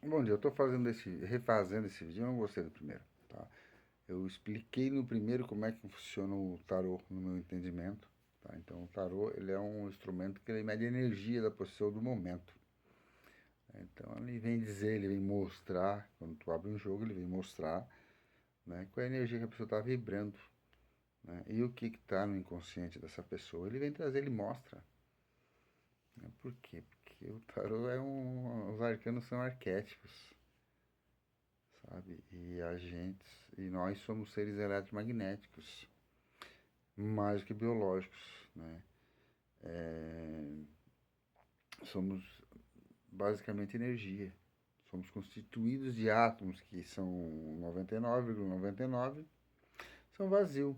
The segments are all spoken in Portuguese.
Bom dia, eu estou refazendo esse vídeo, eu não gostei do primeiro, tá? Eu expliquei no primeiro como é que funciona o tarô no meu entendimento, tá? Então o tarô, ele é um instrumento que ele mede a energia da pessoa do momento. Então ele vem dizer, ele vem mostrar, quando tu abre um jogo, ele vem mostrar, né, qual é a energia que a pessoa está vibrando, né? E o que está no inconsciente dessa pessoa. Ele vem trazer, ele mostra, né? Por quê? Porque o tarô os arcanos são arquétipos, sabe? E nós somos seres eletromagnéticos, mais do que biológicos, né? Somos basicamente energia. Somos constituídos de átomos que são 99,99, são vazio,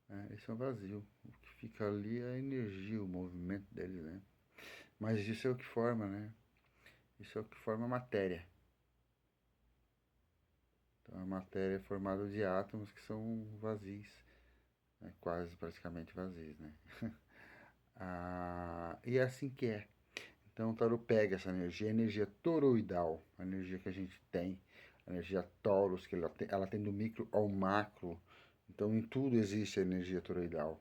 né? Eles são vazio. O que fica ali é a energia, o movimento deles, né? Mas isso é o que forma, né? Isso é o que forma a matéria. Então a matéria é formada de átomos que são vazios, né? Quase praticamente vazios, né? E é assim que é. Então o tarot pega essa energia, a energia toroidal, a energia que a gente tem, a energia Taurus, que ela tem do micro ao macro. Então em tudo existe a energia toroidal.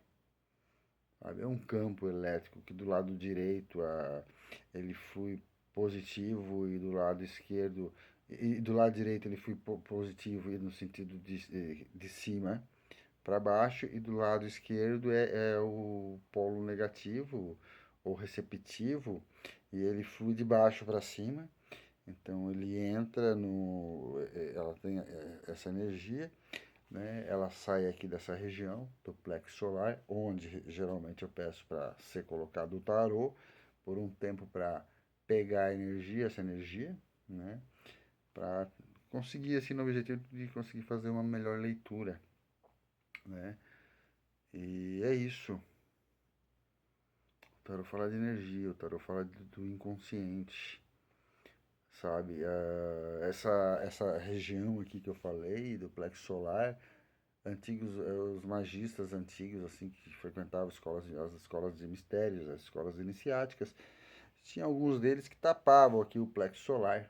Sabe? É um campo elétrico que do lado direito ele flui positivo e do lado esquerdo, e do lado direito ele flui positivo e no sentido de cima para baixo, e do lado esquerdo é o polo negativo ou receptivo, e ele flui de baixo para cima. Então ele entra no. Ela tem essa energia, né? Ela sai aqui dessa região do plexo solar, onde geralmente eu peço para ser colocado o tarô por um tempo para pegar a energia, essa energia, né? Para conseguir assim no objetivo de conseguir fazer uma melhor leitura, né? E é isso. O tarot fala de energia, o tarot fala do inconsciente, sabe? Essa região aqui que eu falei, do plexo solar, os magistas antigos, assim, que frequentavam as escolas de mistérios, as escolas iniciáticas, tinha alguns deles que tapavam aqui o plexo solar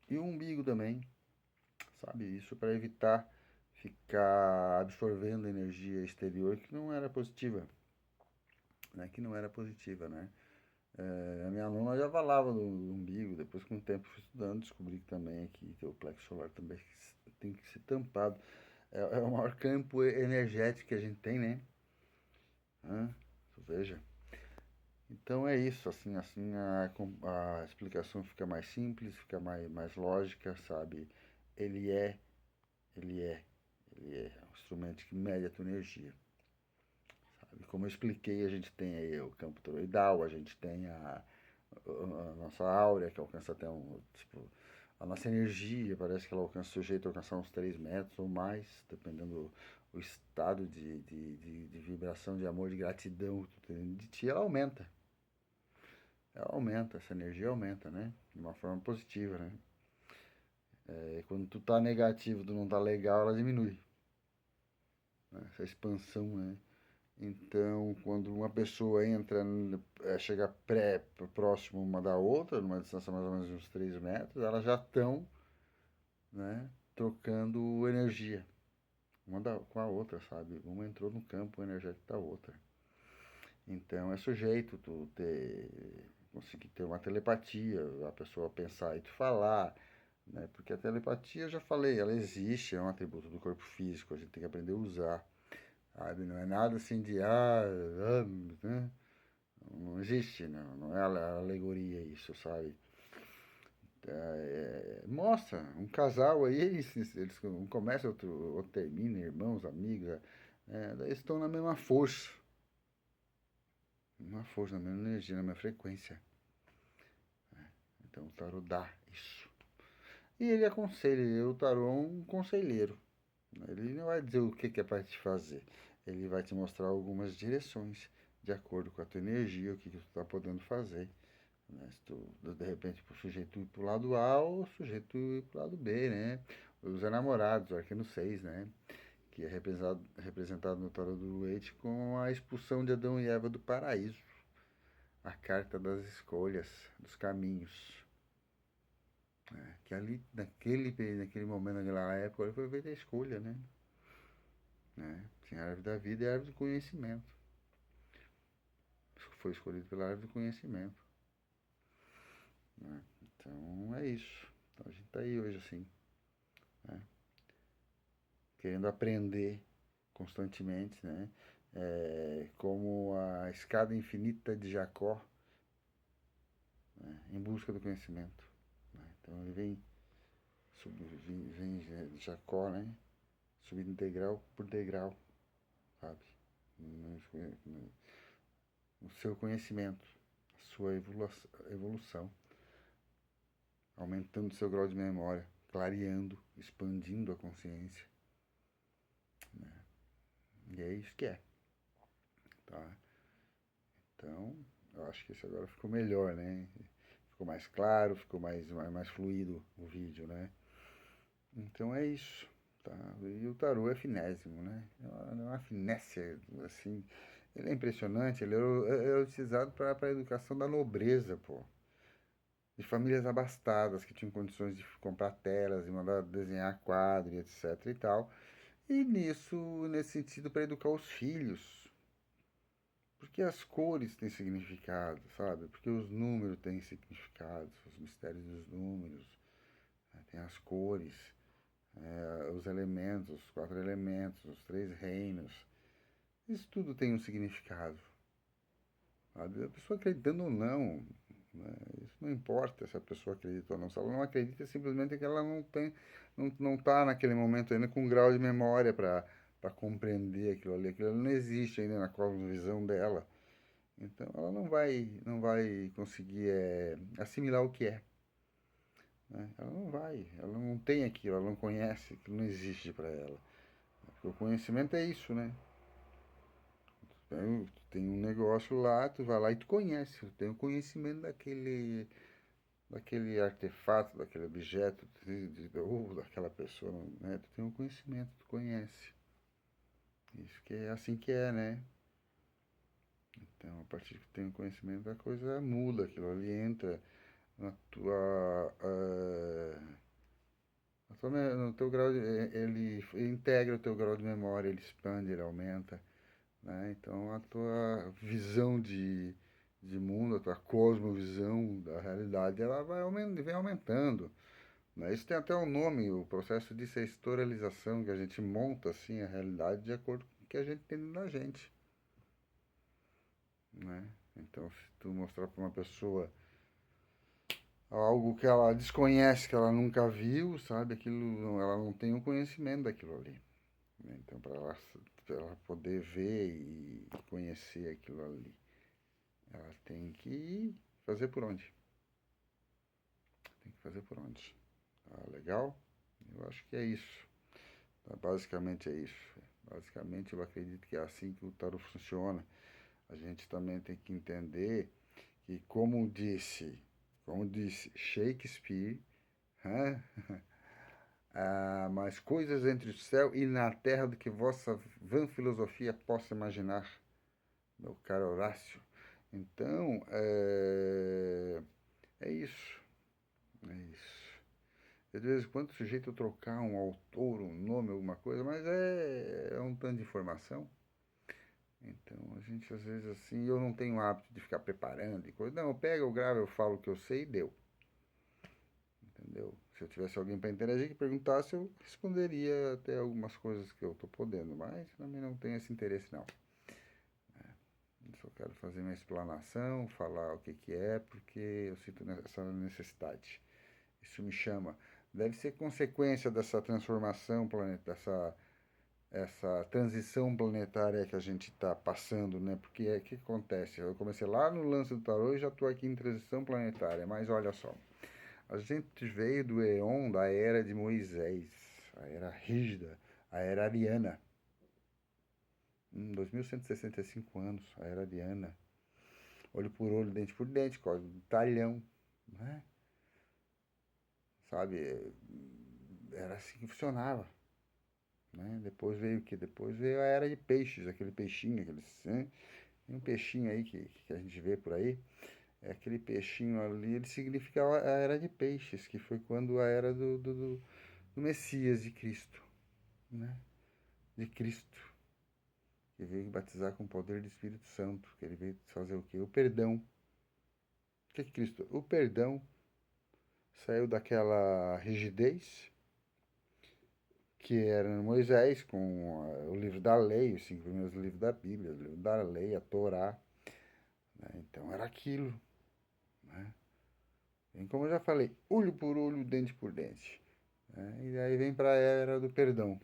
e o umbigo também, sabe? Isso para evitar ficar absorvendo energia exterior que não era positiva, né? Que não era positiva, né? A minha aluna já falava do umbigo, depois com o tempo fui estudando, descobri que também aqui o plexo solar também tem que ser tampado. É o maior campo energético que a gente tem, né? Veja. Então é isso, assim a explicação fica mais simples, fica mais lógica, sabe? Ele é, ele é, ele é um instrumento que mede a tua energia. Sabe? Como eu expliquei, a gente tem aí o campo toroidal, a gente tem a nossa áurea, que alcança até tipo, a nossa energia, parece que ela alcança o sujeito a alcançar uns 3 metros ou mais, dependendo do estado de vibração, de amor, de gratidão que tu tem de ti, ela aumenta. Ela aumenta, essa energia aumenta, né? De uma forma positiva, né? Quando tu tá negativo, tu não tá legal, ela diminui, né? Essa expansão, né? Então, quando uma pessoa chega próximo uma da outra, numa distância mais ou menos de uns 3 metros, elas já estão, né, trocando energia com a outra, sabe? Uma entrou no campo energético da outra. Então, é sujeito conseguir ter uma telepatia, a pessoa pensar e tu falar, né? Porque a telepatia, eu já falei, ela existe, é um atributo do corpo físico, a gente tem que aprender a usar, sabe? Não é nada assim né? Não existe, não é alegoria isso, sabe? Mostra, um casal aí, eles um começa, outro termina, irmãos, amigos, daí estão na mesma força, na mesma energia, na mesma frequência. Então o tarot dá isso. E ele aconselha, o tarot é um conselheiro. Ele não vai dizer o que é para te fazer. Ele vai te mostrar algumas direções de acordo com a tua energia, o que tu está podendo fazer. Né? Se tu, de repente, o sujeito ir para o lado A ou o sujeito ir para o lado B, né? Os enamorados, o arcano 6, né? Que é representado no tarot do Waite com a expulsão de Adão e Eva do paraíso. A carta das escolhas, dos caminhos. né? Que ali, naquele momento, naquela época, foi feita a escolha, né? Tinha a árvore da vida e a árvore do conhecimento. Foi escolhido pela árvore do conhecimento, né? Então é isso. Então a gente está aí hoje assim, né? Querendo aprender constantemente, né? Como a escada infinita de Jacó, né? Em busca do conhecimento, né? Então ele vem Jacó, né? Subindo degrau por degrau, sabe? No, no seu conhecimento, a sua evolução, aumentando seu grau de memória, clareando, expandindo a consciência, né? E é isso que é, tá? Então, eu acho que isso agora ficou melhor, né? Ficou mais claro, ficou mais fluido o vídeo, né? Então é isso, tá? E o tarô é finésimo, né? É uma finesse, assim. Ele é impressionante, ele é utilizado para a educação da nobreza, pô. De famílias abastadas que tinham condições de comprar telas e mandar desenhar quadro e etc e tal. E nesse sentido, para educar os filhos. Porque as cores têm significado, sabe? Porque os números têm significado, os mistérios dos números, né? Tem as cores, os elementos, os 4 elementos, os 3 reinos. Isso tudo tem um significado, sabe? A pessoa acreditando ou não, né? Isso não importa se a pessoa acredita ou não. Se ela não acredita, simplesmente é que ela não está naquele momento ainda com um grau de memória para compreender aquilo ali. Aquilo ali não existe ainda na cosmovisão dela. Então ela não vai conseguir assimilar o que é, né? Ela não tem aquilo, ela não conhece, aquilo não existe para ela. Porque o conhecimento é isso, né? Então, tu tem um negócio lá, tu vai lá e tu conhece, tu tem o conhecimento daquele artefato, daquele objeto, ou daquela pessoa, né? Tu tem um conhecimento, tu conhece. Isso que é assim que é, né? Então, a partir que tu tem o conhecimento, a coisa muda, aquilo ali entra na tua, no teu grau ele integra o teu grau de memória, ele expande, ele aumenta, né? Então a tua visão de mundo, a tua cosmovisão da realidade, ela vem aumentando, né? Isso tem até um nome, o processo de sensorialização, que a gente monta assim a realidade de acordo com o que a gente tem dentro da gente, né? Então se tu mostrar para uma pessoa algo que ela desconhece, que ela nunca viu, sabe? Aquilo, ela não tem o conhecimento daquilo ali, né? Então, pra ela poder ver e conhecer aquilo ali, ela tem que fazer por onde? Tem que fazer por onde? Tá legal? Eu acho que é isso. Tá? Basicamente é isso. Basicamente, eu acredito que é assim que o tarot funciona. A gente também tem que entender que, como disse Shakespeare, né? Mais coisas entre o céu e na terra do que vossa vã filosofia possa imaginar, meu caro Horácio. Então, é isso, é isso. De vez em quando o sujeito trocar um autor, um nome, alguma coisa, mas é um tanto de informação. Então, a gente às vezes assim, eu não tenho o hábito de ficar preparando e coisa. Não, eu pego, eu gravo, eu falo o que eu sei e deu. Entendeu? Se eu tivesse alguém para interagir que perguntasse, eu responderia até algumas coisas que eu estou podendo, mas também não tenho esse interesse não. Eu só quero fazer minha explanação, falar o que que é, porque eu sinto essa necessidade. Isso me chama. Deve ser consequência dessa transformação planetária, essa transição planetária que a gente está passando, né? Porque o que acontece? Eu comecei lá no lance do tarô e já estou aqui em transição planetária, mas olha só. A gente veio do Eon, da era de Moisés, a era rígida, a era ariana. 2165 anos, a era ariana. Olho por olho, dente por dente, código do talhão, né? Sabe? Era assim que funcionava, né? Depois veio o que? Depois veio a era de peixes, aquele peixinho, né? Tem um peixinho aí que a gente vê por aí, aquele peixinho ali, ele significava a era de peixes, que foi quando a era do Messias, de Cristo, né? De Cristo, que veio batizar com o poder do Espírito Santo, que ele veio fazer o quê? O perdão. O que é Cristo? O perdão saiu daquela rigidez que era Moisés, com o livro da lei, os 5 primeiros livros da Bíblia, o livro da lei, a Torá, né? Então era aquilo, né? E como eu já falei, olho por olho, dente por dente, né? E aí vem para a era do perdão,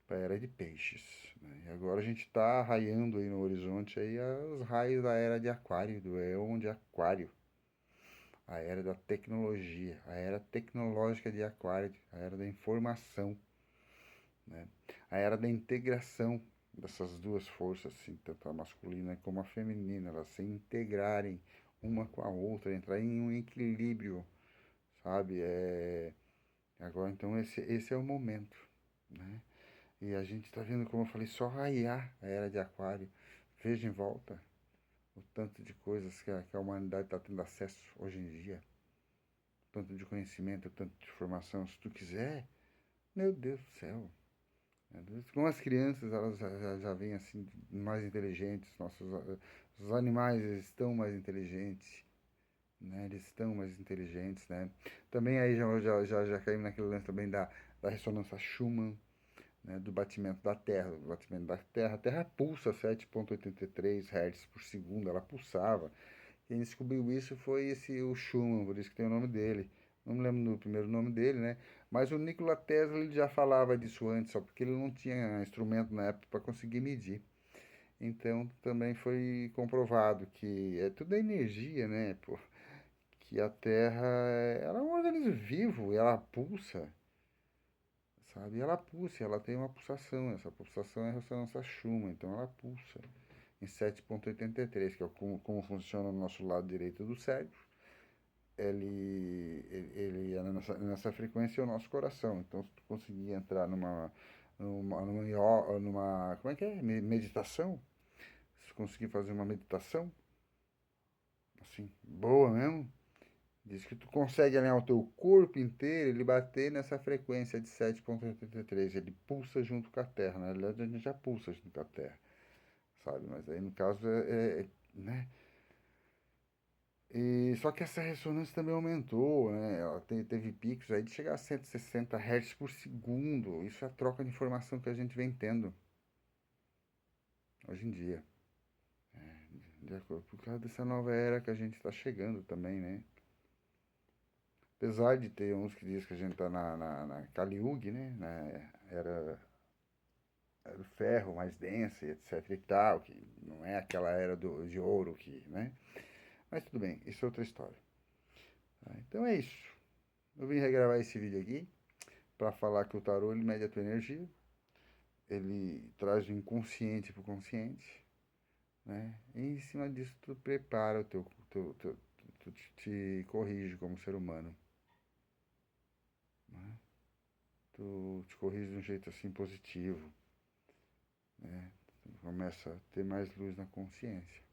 para a era de peixes, né? E agora a gente está raiando aí no horizonte aí os raios da era de Aquário, do Éon de Aquário, a era da tecnologia, a era tecnológica de Aquário, a era da informação, né? A era da integração dessas duas forças, assim, tanto a masculina como a feminina, elas se integrarem uma com a outra, entrar em um equilíbrio, sabe? Agora, então, esse é o momento, né? E a gente está vendo, como eu falei, só raiar a era de Aquário. Veja em volta o tanto de coisas que a humanidade está tendo acesso hoje em dia, o tanto de conhecimento, o tanto de informação. Se tu quiser, meu Deus do céu. Como as crianças, elas já vêm assim, mais inteligentes, os animais eles estão mais inteligentes, né? Eles estão mais inteligentes, né? Também aí já caímos naquele lance também da ressonância Schumann, né? Do batimento da Terra. Do batimento da Terra. A Terra pulsa 7,83 Hz por segundo, ela pulsava. Quem descobriu isso foi o Schumann, por isso que tem o nome dele. Não me lembro do primeiro nome dele, né? Mas o Nikola Tesla ele já falava disso antes, só porque ele não tinha instrumento na época para conseguir medir. Então também foi comprovado que tudo é energia, né? Pô? Que a Terra ela é um organismo vivo, e ela pulsa, sabe? Ela pulsa, ela tem uma pulsação. Essa pulsação é a ressonância Schumann, então ela pulsa em 7,83, que é como funciona no nosso lado direito do cérebro. Ele é nessa frequência é o nosso coração. Então, se tu conseguir entrar numa como é que é? Meditação, se tu conseguir fazer uma meditação, assim, boa mesmo, diz que tu consegue alinhar o teu corpo inteiro, ele bater nessa frequência de 7,83. Ele pulsa junto com a Terra. Na realidade, a gente já pulsa junto com a Terra, sabe? Mas aí, no caso, né? E, só que essa ressonância também aumentou, né? Ela teve picos aí de chegar a 160 Hz por segundo. Isso é a troca de informação que a gente vem tendo hoje em dia. Por causa dessa nova era que a gente está chegando também, né? Apesar de ter uns que dizem que a gente está na Kali Yuga, né? Era do ferro mais densa, e etc e tal, que não é aquela era de ouro que, né? Mas tudo bem, isso é outra história. Tá? Então é isso. Eu vim regravar esse vídeo aqui para falar que o tarô ele mede a tua energia, ele traz o inconsciente para o consciente, né? E em cima disso tu prepara tu te corrige como ser humano, né? Tu te corrige de um jeito assim positivo, né? Tu começa a ter mais luz na consciência.